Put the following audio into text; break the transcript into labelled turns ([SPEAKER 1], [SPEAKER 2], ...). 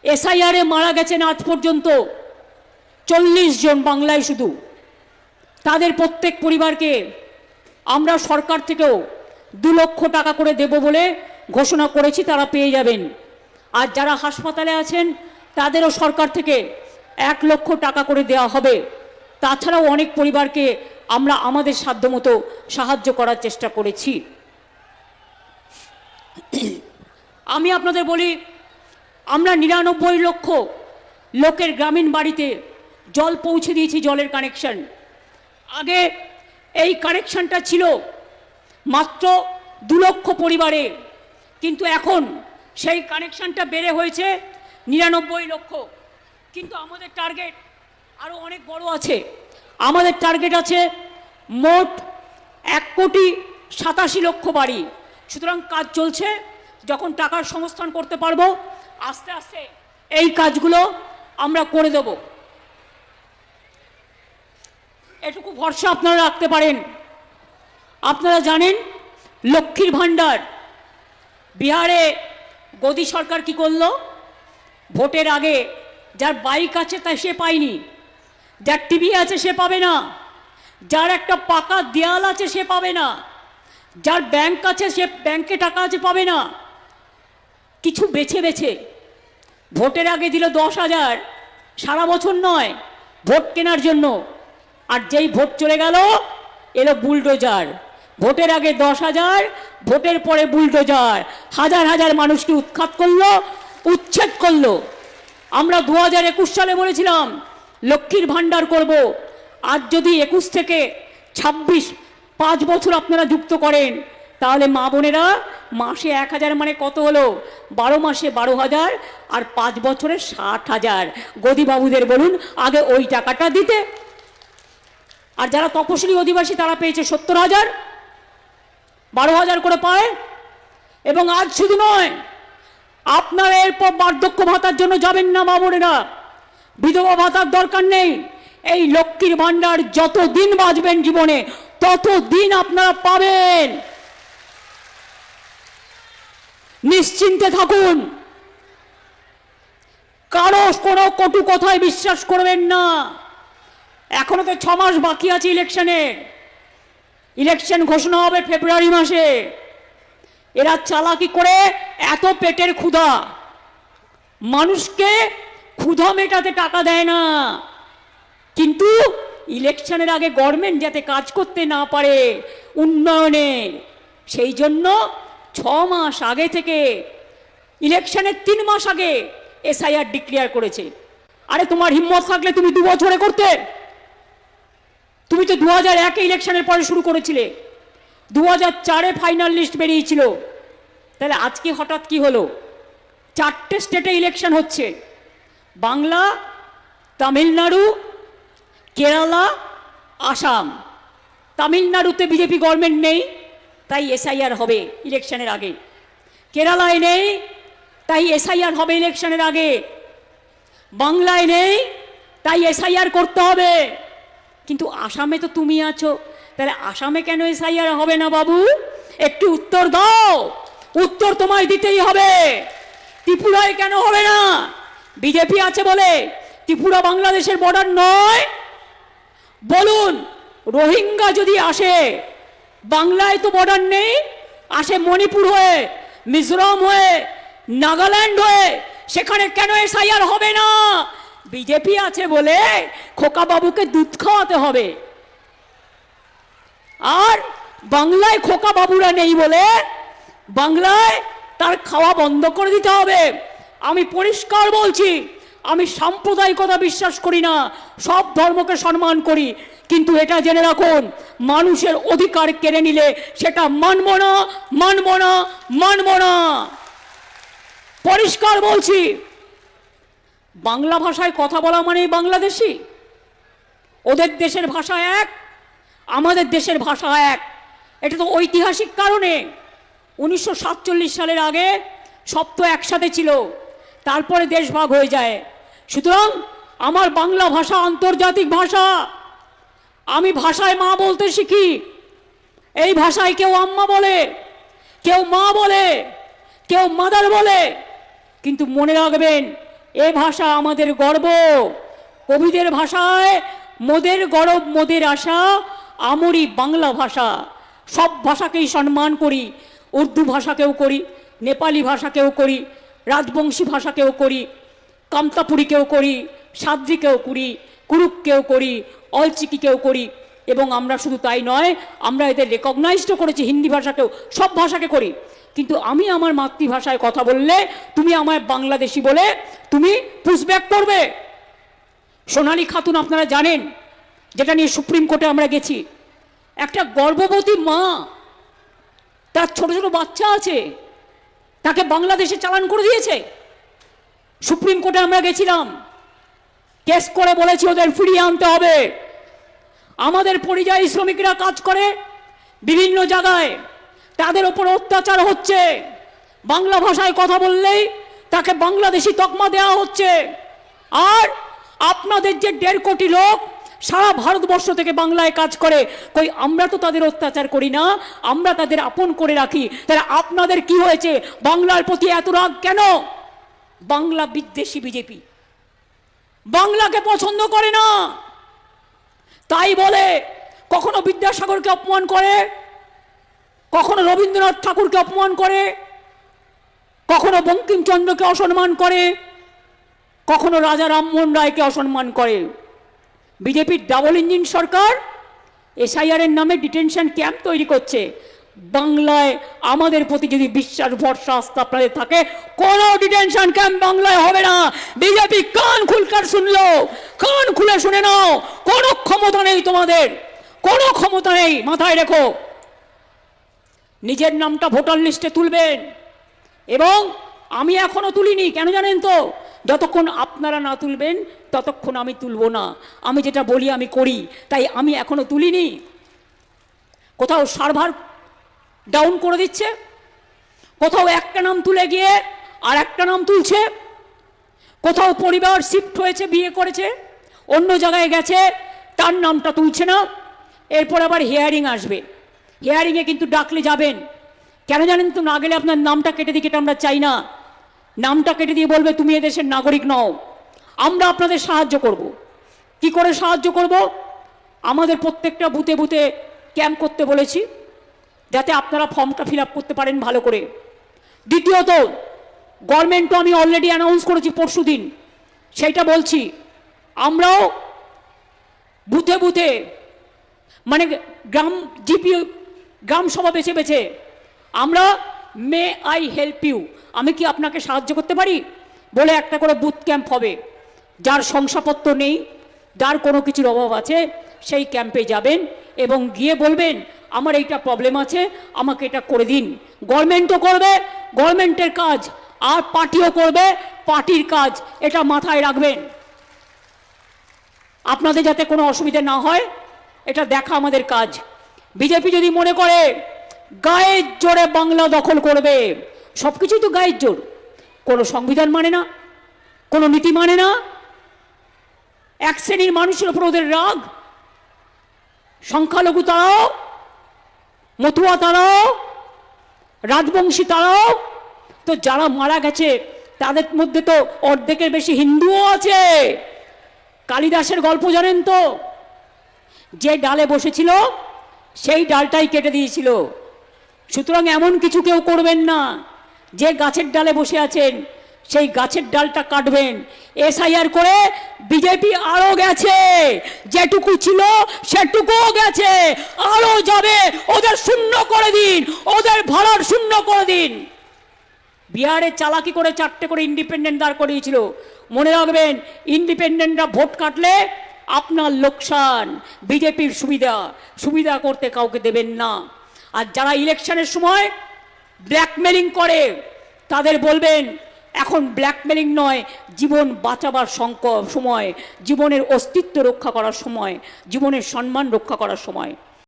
[SPEAKER 1] এসআইআরে মারা গেছেন আজ পর্যন্ত 40 জন বাংলায় শুধু। তাদের প্রত্যেক পরিবারকে আমরা সরকার থেকেও 2 লক্ষ টাকা করে দেব বলে ঘোষণা করেছি, তারা পেয়ে যাবেন। আর যারা হাসপাতালে আছেন তাদেরও সরকার থেকে 1 লক্ষ টাকা করে দেওয়া হবে। তাছাড়াও অনেক পরিবারকে আমরা আমাদের সাধ্যমতো সাহায্য করার চেষ্টা করেছি। আমি আপনাদের বলি, আমরা 99 লক্ষ লোকের গ্রামীণ বাড়িতে জল পৌঁছে দিয়েছি, জলের কানেকশন। আগে এই কানেকশনটা ছিল মাত্র 2 লক্ষ পরিবারে, কিন্তু এখন সেই কানেকশনটা বেড়ে হয়েছে 99 লক্ষ। কিন্তু আমাদের টার্গেট আরও অনেক বড় আছে। আমাদের টার্গেট আছে মোট 1,87,00,000 বাড়ি। সুতরাং কাজ চলছে, যখন টাকার সংস্থান করতে পারবো আস্তে আস্তে এই কাজগুলো আমরা করে দেব। এটুকু ভরসা আপনারা রাখতে পারেন। আপনারা জানেন লক্ষ্মীর ভাণ্ডার বিহারে গদি সরকার কি করলো? ভোটের আগে যার বাইক আছে তা সে পায়নি, যার টিভি আছে সে পাবে না, যার একটা পাকা দেয়াল আছে সে পাবে না, যার ব্যাংক আছে সে ব্যাংকে টাকা আছে পাবে না। কিছু বেছে বেছে ভোটের আগে দিল 10,000, সারা বছর নয়, ভোট কেনার জন্য। আর যেই ভোট চলে গেল এলো বুলডোজার। ভোটের আগে 10,000, ভোটের পরে বুলডোজার। হাজার হাজার মানুষকে উৎখাত করলো, উচ্ছেদ করলো। আমরা 2021 সালে বলেছিলাম লক্ষ্মীর ভাণ্ডার করব। আজ যদি 21 থেকে 26 5 বছর আপনারা যুক্ত করেন, তাহলে মা বোনেরা মাসে 1,000 মানে কত হলো? 12 মাসে 12,000 আর 5 বছরে 60,000। গদিবাবুদের বলুন আগে ওই টাকাটা দিতে। আর যারা তপশিলি অধিবাসী তারা পেয়েছে 70,000, 12,000 করে পায়। এবং আজ শুধু নয়, আপনারা এরপর বার্ধক্য ভাতার জন্য যাবেন না মা বোনেরা, বিধবা ভাতার দরকার নেই। এই লক্ষ্মীর ভাণ্ডার যত দিন বাঁচবেন জীবনে তত দিন আপনারা পাবেন। নিশ্চিন্তে থাকুন, কারো কোনো কটু কথায় বিশ্বাস করবেন না। এখনো তো 6 মাস বাকি আছে ইলেকশনের। ইলেকশন ঘোষণা হবে ফেব্রুয়ারি মাসে। এরা চালাকি করে এত পেটের ক্ষুধা, মানুষকে ক্ষুধা মেটাতে টাকা দেয় না, কিন্তু ইলেকশনের আগে গভর্নমেন্ট যাতে কাজ করতে না পারে উন্নয়নে, সেই জন্য 6 মাস আগে থেকে, ইলেকশনের 3 মাস আগে এসআইআর ডিক্লেয়ার করেছে। আরে তোমার হিম্মত থাকলে তুমি 2 বছরে করতে। তুমি তো 2001 ইলেকশনের পরে শুরু করেছিলে, 2004 ফাইনাল লিস্ট বেরিয়েছিল। তাহলে আজকে হঠাৎ কি হলো? 4টে স্টেটে ইলেকশন হচ্ছে, বাংলা, তামিলনাড়ু, কেরালা, আসাম। তামিলনাড়ুতে বিজেপি গভর্নমেন্ট নেই, তাই এসআইআর হবে ইলেকশনের আগে। কেরালায় নেই, তাই এসআইআর হবে ইলেকশনের আগে। বাংলায় নেই, তাই এসআইআর করতে হবে। কিন্তু আসামে তো তুমি আছো, তাহলে আসামে কেন এসআইআর হবে না বাবু? একটু উত্তর দাও। উত্তর তোমায় দিতেই হবে। ত্রিপুরায় কেন হবে না? বিজেপি আছে বলে ত্রিপুরা বাংলাদেশের বর্ডার নয়? বলুন, রোহিঙ্গা যদি আসে, বাংলায় তো বর্ডার নেই, আসে মণিপুর হয়ে, মিজোরাম হয়ে, নাগাল্যান্ড হয়ে, সেখানে কেন এসআইআর হবে না? বিজেপি আছে বলে খোকা বাবুকে দুধ খাওয়াতে হবে। আর বাংলায় খোকা বাবুরা নেই বলে বাংলায় তার খাওয়া বন্ধ করে দিতে হবে। আমি পরিষ্কার বলছি, আমি সাম্প্রদায়িকতা বিশ্বাস করি না, সব ধর্মকে সম্মান করি, কিন্তু এটা জেনে রাখুন, মানুষের অধিকার কেড়ে নিলে সেটা মানব না, মানব না, মানব না। পরিষ্কার বলছি, বাংলা ভাষায় কথা বলা মানে বাংলাদেশি। ওদের দেশের ভাষা এক, আমাদের দেশের ভাষা এক। এটা তো ঐতিহাসিক কারণে। 1947 সালের আগে সব তো একসাথে ছিল, তারপরে দেশ ভাগ হয়ে যায়। সুতরাং আমার বাংলা ভাষা আন্তর্জাতিক ভাষা। আমি ভাষায় মা বলতে শিখি। এই ভাষায় কেউ আম্মা বলে, কেউ মা বলে, কেউ মাদার বলে। কিন্তু মনে রাখবেন, এ ভাষা আমাদের গর্ব। কবিদের ভাষায় মোদের গরব মোদের আশা, আমরি বাংলা ভাষা। সব ভাষাকেই সম্মান করি, উর্দু ভাষাকেও করি, নেপালি ভাষাকেও করি, রাজবংশী ভাষাকেও করি, কামতাপুরীকেও করি, সাদ্রিকেও করি, কুরুককেও করি, অলচিকিকেও করি। এবং আমরা শুধু তাই নয়, আমরা এদের রেকগনাইজও করেছি, হিন্দি ভাষাকেও, সব ভাষাকে করি। কিন্তু আমি আমার মাতৃভাষায় কথা বললে তুমি আমায় বাংলাদেশি বলে তুমি পুশব্যাক করবে। সোনালী খাতুন আপনারা জানেন, যেটা নিয়ে সুপ্রিম কোর্টে আমরা গেছি, একটা গর্ভবতী মা, তার ছোট ছোট বাচ্চা আছে, তাকে বাংলাদেশে চালান করে দিয়েছে। সুপ্রিম কোর্টে আমরা গেছিলাম, কেস করে বলেছি ওদের ফিরিয়ে আনতে হবে। আমাদের পরিযায়ী শ্রমিকরা কাজ করে বিভিন্ন জায়গায়, তাদের ওপর অত্যাচার হচ্ছে। বাংলা ভাষায় কথা বললেই তাকে বাংলাদেশি তকমা দেওয়া হচ্ছে। আর আপনাদের যে 1.5 কোটি লোক সারা ভারতবর্ষ থেকে বাংলায় কাজ করে, কই আমরা তো তাদের অত্যাচার করি না, আমরা তাদের আপন করে রাখি। তাহলে আপনাদের কি হয়েছে? বাংলার প্রতি এত রাগ কেন? বাংলা বিদ্বেষী বিজেপি বাংলাকে পছন্দ করে না, তাই বলে কখনো বিদ্যাসাগরকে অপমান করে, কখনো রবীন্দ্রনাথ ঠাকুরকে অপমান করে, কখনো বঙ্কিমচন্দ্রকে অসম্মান করে, কখনো রাজা রামমোহন রায়কে অসম্মান করে। বিজেপির ডাবল ইঞ্জিন সরকার এসআইআর এর নামে ডিটেনশন ক্যাম্প তৈরি করছে। বাংলায় আমাদের প্রতি যদি বিশ্বাস ভরসা আস্থা আপনাদের থাকে, কোনো ডিটেনশন ক্যাম্প বাংলায় হবে না। বিজেপি কান খুলকার শুনলো, কান খুলে শুনে নাও, কোনো ক্ষমতা নেই তোমাদের, কোনো ক্ষমতা নেই, মাথায় রেখো। নিজের নামটা ভোটার লিস্টে তুলবেন, এবং আমি এখনো তুলিনি, কেন জানেন তো? যতক্ষণ আপনারা না তুলবেন ততক্ষণ আমি তুলব না। আমি যেটা বলি আমি করি, তাই আমি এখনো তুলিনি। কোথাও সার্ভার ডাউন করে দিচ্ছে, কোথাও একটা নাম তুলে গিয়ে আর একটা নাম তুলছে, কোথাও পরিবার শিফট হয়েছে, বিয়ে করেছে, অন্য জায়গায় গেছে, তার নামটা তুলছে না। এরপর আবার হিয়ারিং আসবে, হিয়ারিংয়ে কিন্তু ডাকলে যাবেন। কেন জানেন তো? না গেলে আপনার নামটা কেটে দিকে আমরা চাই না। নামটা কেটে দিয়ে বলবে তুমি এদেশের নাগরিক নও। আমরা আপনাদের সাহায্য করব। কি করে সাহায্য করব? আমাদের প্রত্যেকটা বুথে বুথে ক্যাম্প করতে বলেছি, যাতে আপনারা ফর্মটা ফিল আপ করতে পারেন ভালো করে। দ্বিতীয়ত, গভর্নমেন্টও আমি অলরেডি অ্যানাউন্স করেছি পরশু দিন, সেইটা বলছি, আমরাও বুথে বুথে মানে গ্রাম জিপি গ্রাম সভা বেছে বেছে আমরা মে আই হেল্প ইউ, আমি কি আপনাকে সাহায্য করতে পারি বলে একটা করে বুথ ক্যাম্প হবে। যার শংসাপত্র নেই, যার কোনো কিছুর অভাব আছে, সেই ক্যাম্পে যাবেন এবং গিয়ে বলবেন আমার এইটা প্রবলেম আছে, আমাকে এটা করে দিন। গভর্নমেন্টও করবে গভর্নমেন্টের কাজ, আর পার্টিও করবে পার্টির কাজ, এটা মাথায় রাখবেন। আপনাদের যাতে কোনো অসুবিধা না হয় এটা দেখা আমাদের কাজ। বিজেপি যদি মনে করে গায়ের জোরে বাংলা দখল করবে, সব কিছুই তো গায়ের জোর, কোনো সংবিধান মানে না, কোনো নীতি মানে না, এক শ্রেণীর মানুষের উপর ওদের রাগ, সংখ্যালঘু তারাও, মতুয়া তারাও, রাজবংশী তারাও, তো যারা মারা গেছে তাদের মধ্যে তো অর্ধেকের বেশি হিন্দুও আছে। কালিদাসের গল্প জানেন তো? যে ডালে বসেছিল সেই ডালটাই কেটে দিয়েছিল। সুতরাং এমন কিছু কেউ করবেন না, যে গাছের ডালে বসে আছেন সেই গাছের ডালটা কাটবেন। এসআইআর করে বিজেপি আরো গেছে, যেটুকু ছিল সেটুকুও গেছে, আরো যাবে। ওদের শূন্য করে দিন, ওদের ভাড়ার শূন্য করে দিন। বিহারে চালাকি করে 4টে করে ইন্ডিপেন্ডেন্ট দাঁড় করিয়েছিল। মনে রাখবেন, ইন্ডিপেন্ডেন্টরা ভোট কাটলে আপনার লোকসান, বিজেপির সুবিধা, সুবিধা করতে কাউকে দেবেন না। আর যারা ইলেকশনের সময় ব্ল্যাকমেলিং করে তাদের বলবেন এখন ব্ল্যাকমেলিং নয়, জীবন বাঁচাবার সময়, জীবনের অস্তিত্ব রক্ষা করার সময়, জীবনের সম্মান রক্ষা করার সময়।